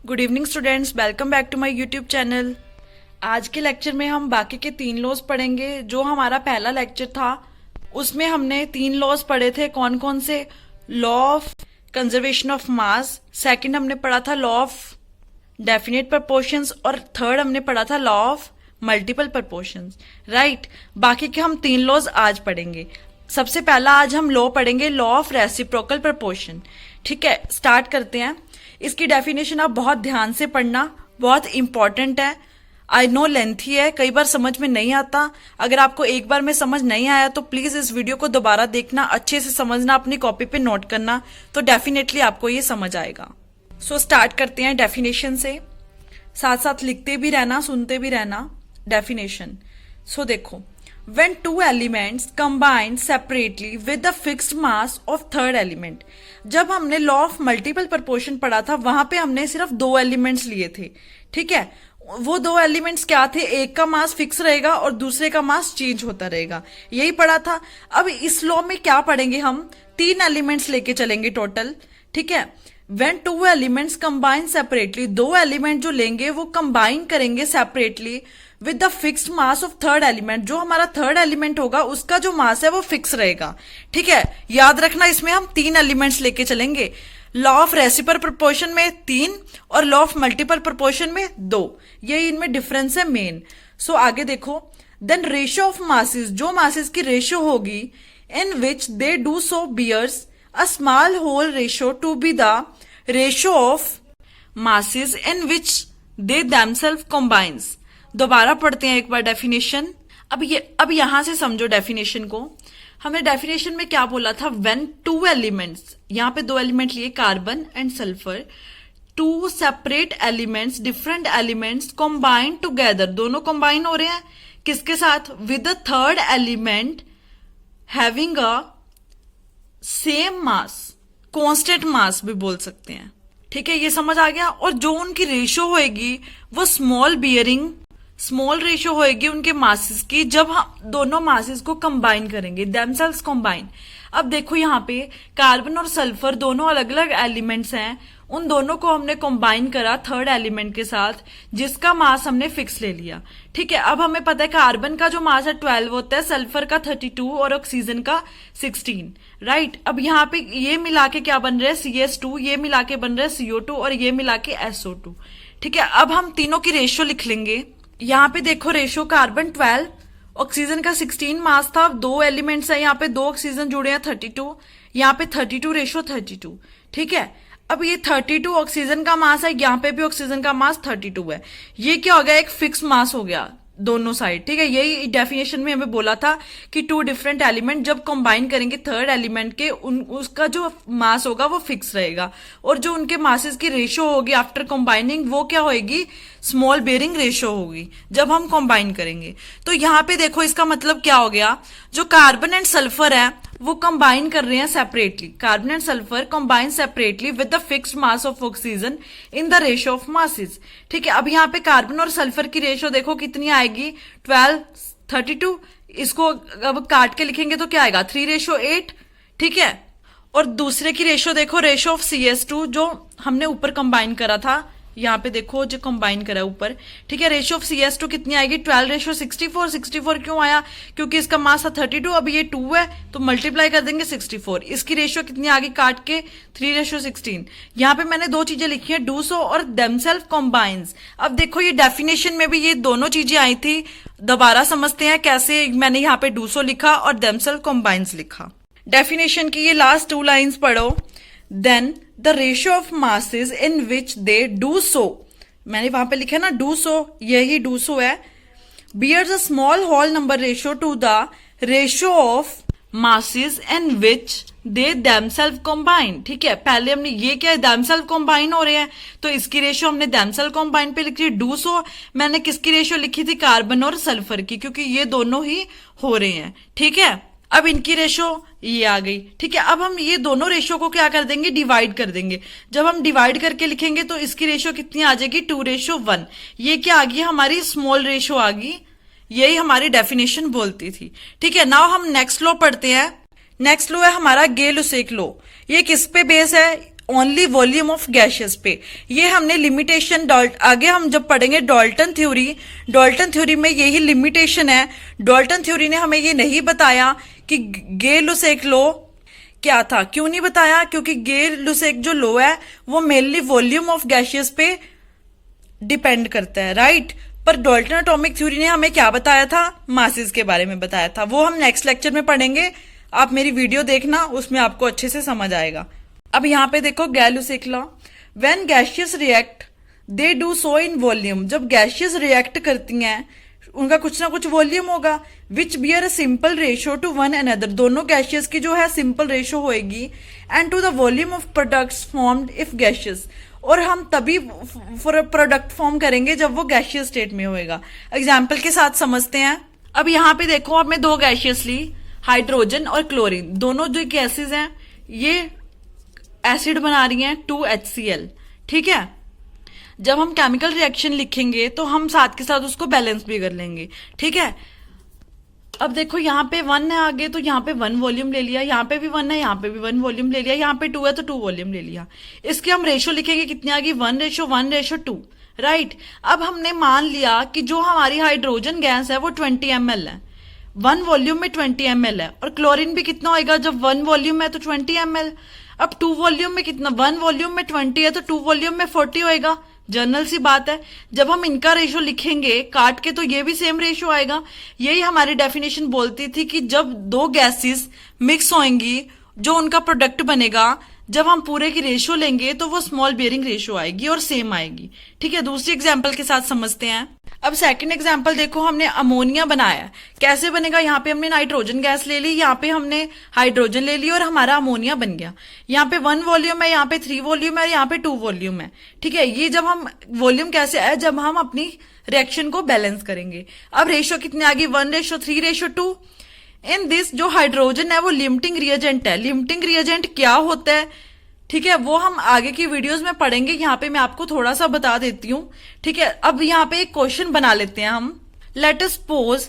Good evening students, welcome back to my YouTube channel. आज के lecture में हम बाकी के 3 लॉज पढ़ेंगे। जो हमारा पहला लेक्चर था उसमें हमने 3 लॉज पढ़े थे। कौन कौन से? Law of conservation of mass, second हमने पढ़ा था लॉ ऑफ डेफिनेट प्रपोर्शंस और थर्ड हमने पढ़ा था law of multiple proportions. Right, बाकी के हम 3 लॉज आज पढ़ेंगे। सबसे पहला आज हम लॉ पढ़ेंगे, लॉ ऑफ रेसिप्रोकल प्रपोर्शन। ठीक है, स्टार्ट करते हैं। इसकी डेफिनेशन आप बहुत ध्यान से पढ़ना, बहुत इंपॉर्टेंट है। आई नो लेंथी है, कई बार समझ में नहीं आता। अगर आपको एक बार में समझ नहीं आया तो प्लीज इस वीडियो को दोबारा देखना, अच्छे से समझना, अपनी कॉपी पे नोट करना, तो डेफिनेटली आपको ये समझ आएगा। सो स्टार्ट करते हैं डेफिनेशन से, साथ साथ लिखते भी रहना, सुनते भी रहना डेफिनेशन। सो देखो, when two elements combine separately with the fixed mass of third element। जब हमने लॉ ऑफ मल्टीपल प्रपोर्शन पढ़ा था वहां पे हमने सिर्फ 2 एलिमेंट्स लिए थे। ठीक है, वो 2 एलिमेंट्स क्या थे? एक का मास फिक्स रहेगा और दूसरे का मास चेंज होता रहेगा, यही पढ़ा था। अब इस लॉ में क्या पढ़ेंगे हम? 3 एलिमेंट्स लेके चलेंगे टोटल। ठीक है, when two elements combine separately, 2 element जो लेंगे वो कंबाइन करेंगे separately with the fixed mass of third element. जो हमारा थर्ड एलिमेंट होगा उसका जो मास है वो फिक्स रहेगा। ठीक है, याद रखना इसमें हम 3 एलिमेंट्स लेके चलेंगे। लॉ ऑफ रेसिप्रोकल प्रपोर्शन में 3 और लॉ ऑफ मल्टीपल प्रपोर्शन में 2, ये इनमें डिफरेंस है मेन। सो आगे देखो, देन रेशियो ऑफ मासेस, जो मासेस की रेशियो होगी in which they do so bears a small whole ratio to be the ratio of masses in which they themselves combines. दोबारा पढ़ते हैं एक बार डेफिनेशन। अब यहां से समझो डेफिनेशन को। हमने डेफिनेशन में क्या बोला था? व्हेन 2 एलिमेंट्स, यहां पे 2 एलिमेंट लिए, carbon and sulphur, 2 separate elements, different elements combine together, दोनों कंबाइन हो रहे हैं किसके साथ? With the third element having a same mass, constant mass भी बोल सकते हैं। ठीक है, ये समझ आ गया। और जो उनकी रेशियो होएगी वो स्मॉल रेशियो होएगी उनके मासेस की, जब हम दोनों मासेस को कंबाइन करेंगे, देमसेल्व्स कंबाइन। अब देखो यहाँ पे कार्बन और सल्फर दोनों अलग अलग एलिमेंट्स हैं, उन दोनों को हमने कंबाइन करा थर्ड एलिमेंट के साथ, जिसका मास हमने फिक्स ले लिया। ठीक है, अब हमें पता है कार्बन का जो मास है 12 होता है, सल्फर का 32 और ऑक्सीजन का 16। राइट, अब यहाँ पे ये मिला के क्या बन रहा है? CS2, ये मिला के बन रहा है CO2 और ये मिला के SO2। ठीक है, अब हम तीनों की रेशियो लिख लेंगे। यहाँ पे देखो रेशियो, कार्बन 12, ऑक्सीजन का 16 मास था, 2 एलिमेंट्स है यहाँ पे, 2 ऑक्सीजन जुड़े हैं 32, यहाँ पे 32 रेशियो 32। ठीक है, अब ये 32 ऑक्सीजन का मास है, यहाँ पे भी ऑक्सीजन का मास 32 है। ये क्या हो गया? एक फिक्स मास हो गया दोनों साइड। ठीक है, यही डेफिनेशन में हमें बोला था कि 2 डिफरेंट एलिमेंट जब कंबाइन करेंगे थर्ड एलिमेंट के, उसका जो मास होगा वो फिक्स रहेगा, और जो उनके मासेस की रेशियो होगी आफ्टर कंबाइनिंग वो क्या होगी? स्मॉल बेयरिंग रेशियो होगी जब हम कंबाइन करेंगे। तो यहाँ पे देखो इसका मतलब क्या हो गया? जो कार्बन एंड सल्फर है वो कंबाइन कर रहे हैं separately, carbon and sulphur combine separately with the fixed mass of oxygen in the ratio of masses. ठीक है, अब यहाँ पे कार्बन और सल्फर की रेशियो देखो कितनी आएगी? 12, 32। इसको अब काट के लिखेंगे तो क्या आएगा? 3:8। ठीक है, और दूसरे की रेशियो देखो, रेशियो ऑफ CS2 जो हमने ऊपर कंबाइन करा था, यहाँ पे देखो जो कंबाइन करा है ऊपर। ठीक है, रेशियो ऑफ CS2 कितनी आएगी? 12:64। 64 क्यों आया? क्योंकि इसका मास था 32, अब ये 2 है तो मल्टीप्लाई कर देंगे 64। इसकी रेशियो कितनी आगे काट के? 3:16। यहाँ पे मैंने 2 चीजें लिखी है, डू सो और देमसेल्फ कंबाइंस। अब देखो ये डेफिनेशन में भी ये दोनों चीजें आई थी, दोबारा समझते हैं कैसे मैंने यहाँ पे डू सो लिखा और देमसेल्फ कंबाइंस लिखा। डेफिनेशन की ये लास्ट 2 लाइन्स पढ़ो। Then the ratio of masses in which they do so, मैंने वहां पे लिखा है ना डू सो, यही डू सो है, bears a small whole number ratio to the ratio of masses in which they themselves combine. ठीक है, पहले हमने ये क्या है? देमसेल्फ कंबाइन हो रहे हैं, तो इसकी रेशियो हमने देमसेल्फ कंबाइन पे लिखी है। डू सो मैंने किसकी रेशियो लिखी थी? कार्बन और सल्फर की, क्योंकि ये दोनों ही हो रहे हैं। ठीक है, अब इनकी रेशियो ये आ गई। ठीक है, अब हम ये दोनों रेशियो को क्या कर देंगे? डिवाइड कर देंगे। जब हम डिवाइड करके लिखेंगे तो इसकी रेशियो कितनी आ जाएगी? 2:1। ये क्या आ गई? हमारी स्मॉल रेशियो आ गई, यही हमारी डेफिनेशन बोलती थी। ठीक है, नाउ हम नेक्स्ट लॉ पढ़ते हैं। नेक्स्ट लॉ है हमारा गे लुसेक लॉ। ये किस पे बेस है? ओनली वॉल्यूम ऑफ गैसेस पे। ये हमने लिमिटेशन आगे हम जब पढ़ेंगे डाल्टन थ्योरी में यही लिमिटेशन है। डाल्टन थ्योरी ने हमें ये नहीं बताया कि गे-लुसेक लॉ क्या था। क्यों नहीं बताया? क्योंकि गे-लुसेक जो लॉ है वो मेनली वॉल्यूम ऑफ गैसेस पे डिपेंड करता है, राइट। पर डाल्टन एटॉमिक थ्योरी ने हमें क्या बताया था? मासेस के बारे में बताया था। वो हम नेक्स्ट लेक्चर में पढ़ेंगे। आप मेरी वीडियो देखना, उसमें आपको अच्छे से समझ आएगा। अब यहाँ पे देखो Gay Lussac law, when gaseous react they do so in volume. जब गैसियस रिएक्ट करती हैं उनका कुछ ना कुछ वॉल्यूम होगा, which bear a simple ratio to one another. दोनों गैसियस की जो है सिंपल रेशियो होएगी, and to the volume of products formed if gaseous. और हम तभी प्रोडक्ट फॉर्म करेंगे जब वो गैसियस स्टेट में होएगा। एग्जाम्पल के साथ समझते हैं। अब यहाँ पे देखो, अब मैं दो गैसियस ली, हाइड्रोजन और क्लोरीन। दोनों जो गैसेज हैं ये एसिड बना रही हैं 2HCl, ठीक है। जब हम केमिकल रिएक्शन लिखेंगे तो हम साथ के साथ उसको बैलेंस भी कर लेंगे, ठीक है। अब देखो यहाँ पे 1 है आगे, तो यहाँ पे 1 वॉल्यूम ले लिया, यहाँ पे भी 1 है, यहाँ पे भी 1 वॉल्यूम ले लिया, यहाँ पे 2 है तो 2 वॉल्यूम ले लिया। इसके हम रेशो लिखेंगे, कितनी आ गई? 1:1:2, राइट। अब हमने मान लिया कि जो हमारी हाइड्रोजन गैस है वो 20 ml है, 1 वॉल्यूम में 20 ml है। और क्लोरीन भी कितना होएगा? जब 1 वॉल्यूम है तो 20 ml। अब 2 वॉल्यूम में कितना? 1 वॉल्यूम में 20 है तो 2 वॉल्यूम में 40 होएगा। जनरल सी बात है। जब हम इनका रेशो लिखेंगे काट के तो ये भी सेम रेशो आएगा। यही हमारी डेफिनेशन बोलती थी कि जब दो गैसेस मिक्स होंगी जो उनका प्रोडक्ट बनेगा, जब हम पूरे की रेशो लेंगे तो वो स्मॉल बियरिंग रेशो आएगी और सेम आएगी, ठीक है। दूसरी एग्जाम्पल के साथ समझते हैं। अब सेकंड एग्जाम्पल देखो, हमने अमोनिया बनाया। कैसे बनेगा? यहाँ पे हमने नाइट्रोजन गैस ले ली, यहाँ पे हमने हाइड्रोजन ले ली और हमारा अमोनिया बन गया। यहाँ पे 1 वॉल्यूम है, यहाँ पे 3 वॉल्यूम है, यहाँ पे 2 वॉल्यूम है, ठीक है। ये जब हम वॉल्यूम कैसे है? जब हम अपनी रिएक्शन को बैलेंस करेंगे। अब रेशो कितनी आ गई? 1:3:2। इन दिस जो हाइड्रोजन है वो लिमिटिंग रिएजेंट है। लिमिटिंग रिएजेंट क्या होता है, ठीक है, वो हम आगे की वीडियोस में पढ़ेंगे। यहाँ पे मैं आपको थोड़ा सा बता देती हूँ, ठीक है। अब यहाँ पे एक क्वेश्चन बना लेते हैं हम। लेट अस सपोज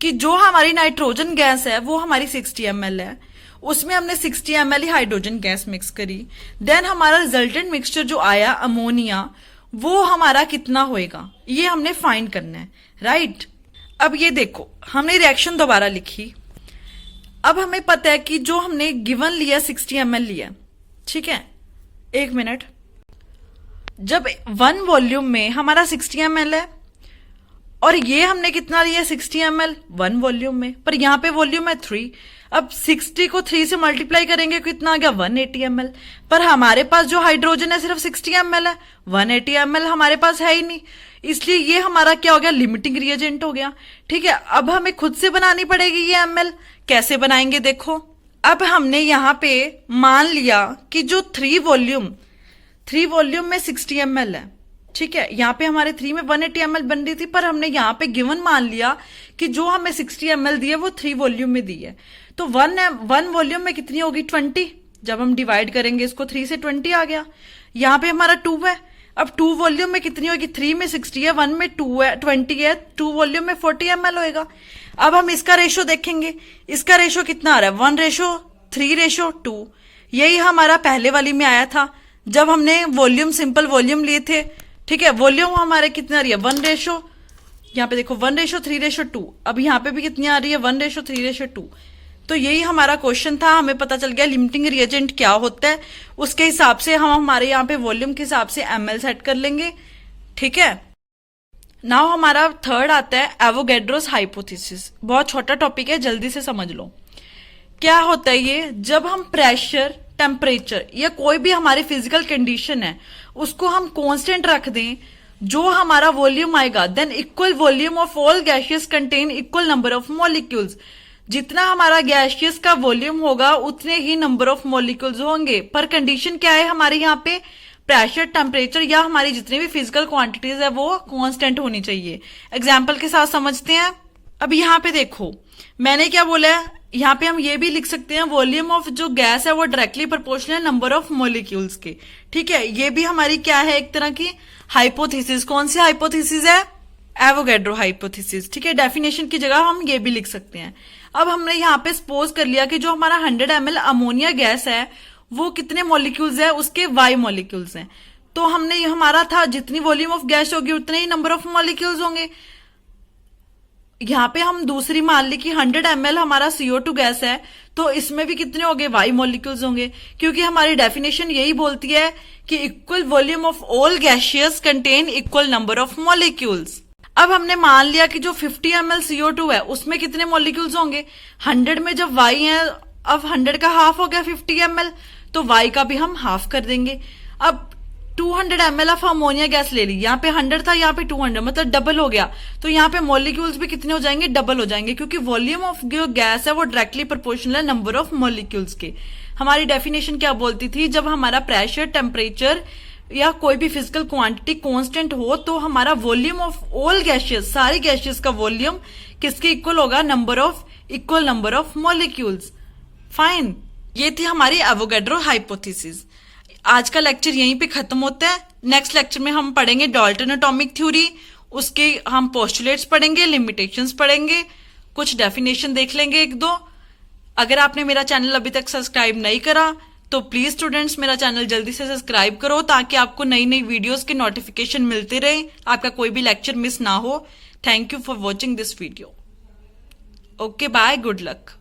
कि जो हमारी नाइट्रोजन गैस है वो हमारी 60 ml है, उसमें हमने 60 ml ही हाइड्रोजन गैस मिक्स करी। देन हमारा रिजल्टेंट मिक्सचर जो आया अमोनिया, वो हमारा कितना होएगा, ये हमने फाइंड करना है, राइट। अब ये देखो, हमने रिएक्शन दोबारा लिखी। अब हमें पता है कि जो हमने गिवन लिया 60 ml लिया, ठीक है। 1 मिनट। जब 1 वॉल्यूम में हमारा 60 ml है और ये हमने कितना लिया 60 ml 1 वॉल्यूम में, पर यहाँ पे वॉल्यूम है 3। अब 60 को 3 से मल्टीप्लाई करेंगे, कितना आ गया? 180 ml। पर हमारे पास जो हाइड्रोजन है सिर्फ 60 ml है, 180 ml हमारे पास है ही नहीं, इसलिए ये हमारा क्या हो गया? लिमिटिंग रिएजेंट हो गया, ठीक है। अब हमें खुद से बनानी पड़ेगी ये ml। कैसे बनाएंगे? देखो, अब हमने यहाँ पे मान लिया कि जो 3 वॉल्यूम में 60 ml है, ठीक है। यहाँ पे हमारे 3 में 180 ml बन रही थी, पर हमने यहाँ पे गिवन मान लिया कि जो हमें 60 ml दी है वो 3 वॉल्यूम में दी है। तो 1 वॉल्यूम में कितनी होगी? 20। जब हम डिवाइड करेंगे इसको 3 से 20 आ गया। यहाँ पे हमारा 2 है। अब 2 वॉल्यूम में कितनी होगी? 3 में 60 है, 1 में 2 है 20 है, 2 वॉल्यूम में 40 ml होएगा। अब हम इसका रेशो देखेंगे। इसका रेशो कितना आ रहा है? 1:3:2। यही हमारा पहले वाली में आया था जब हमने वॉल्यूम सिंपल वॉल्यूम लिए थे, ठीक है। वॉल्यूम हमारे कितना आ रही है? 1 यहाँ पे देखो 1:3:2। अब यहाँ पे भी कितनी आ रही है? 1:3:2। तो यही हमारा क्वेश्चन था। हमें पता चल गया लिमिटिंग रिएजेंट क्या होता है। उसके हिसाब से हम हमारे यहाँ पे वॉल्यूम के हिसाब से ml सेट कर लेंगे, ठीक है। नाउ हमारा थर्ड आता है एवोगैड्रोस हाइपोथेसिस। बहुत छोटा टॉपिक है, जल्दी से समझ लो। क्या होता है ये? जब हम प्रेशर, टेम्परेचर या कोई भी हमारी फिजिकल कंडीशन है उसको हम कांस्टेंट रख दें, जो हमारा वॉल्यूम आएगा, than equal volume of all gaseous contain equal number of molecules. जितना हमारा गैसियस का वॉल्यूम होगा उतने ही नंबर ऑफ मॉलिक्यूल्स होंगे। पर कंडीशन क्या है हमारे यहाँ पे? प्रेशर, टेम्परेचर या हमारी जितनी भी फिजिकल क्वांटिटीज है वो कांस्टेंट होनी चाहिए। एग्जाम्पल के साथ समझते हैं। अब यहाँ पे देखो, मैंने क्या बोला है, यहाँ पे हम ये भी लिख सकते हैं वॉल्यूम ऑफ जो गैस है वो डायरेक्टली प्रोपोर्शनल है नंबर ऑफ मॉलिक्यूल्स के, ठीक है। ये भी हमारी क्या है? एक तरह की हाइपोथेसिस। कौन सी हाइपोथेसिस है? एवोगैड्रो हाइपोथेसिस, ठीक है। डेफिनेशन की जगह हम ये भी लिख सकते हैं। अब हमने यहाँ पे सपोज कर लिया कि जो हमारा 100 ml अमोनिया गैस है वो कितने मॉलिक्यूल्स है, उसके y मॉलिक्यूल्स हैं। तो हमने हमारा था जितनी वॉल्यूम ऑफ गैस होगी उतने ही नंबर ऑफ मॉलिक्यूल्स होंगे। यहाँ पे हम दूसरी मान ली कि 100 ml हमारा CO2 गैस है, तो इसमें भी कितने होंगे, y मॉलिक्यूल्स होंगे, क्योंकि हमारी डेफिनेशन यही बोलती है कि equal volume of all gaseous contain equal number of molecules. अब हमने मान लिया कि जो 50 ml CO2 है उसमें कितने मॉलिक्यूल्स होंगे, 100 में जब y है, अब 100 का हाफ हो गया 50 ml, तो y का भी हम हाफ कर देंगे। अब 200 ml ऑफ अमोनिया गैस ले ली, यहाँ पे 100 था, यहाँ पे 200, मतलब डबल हो गया। तो यहाँ पे मॉलिक्यूल्स भी कितने हो जाएंगे, डबल हो जाएंगे, क्योंकि वॉल्यूम ऑफ जो गैस है वो डायरेक्टली प्रोपोर्शनल है नंबर ऑफ मॉलिक्यूल्स के। हमारी डेफिनेशन क्या बोलती थी, जब हमारा प्रेशर, टेम्परेचर या कोई भी फिजिकल क्वांटिटी कांस्टेंट हो तो हमारा वॉल्यूम ऑफ ऑल गैसेस, सारी गैसेस का वॉल्यूम किसके इक्वल होगा, equal number of molecules. Fine, ये थी हमारी एवोगैड्रो हाइपोथेसिस। आज का लेक्चर यहीं पे खत्म होता है। नेक्स्ट लेक्चर में हम पढ़ेंगे डाल्टन एटॉमिक थ्योरी, उसके हम पोस्टुलेट्स पढ़ेंगे, लिमिटेशंस पढ़ेंगे, कुछ डेफिनेशन देख लेंगे एक दो। अगर आपने मेरा चैनल अभी तक सब्सक्राइब नहीं करा तो प्लीज स्टूडेंट्स मेरा चैनल जल्दी से सब्सक्राइब करो, ताकि आपको नई नई वीडियोस के नोटिफिकेशन मिलते रहे, आपका कोई भी लेक्चर मिस ना हो। Thank you for watching this video. Okay bye, good luck.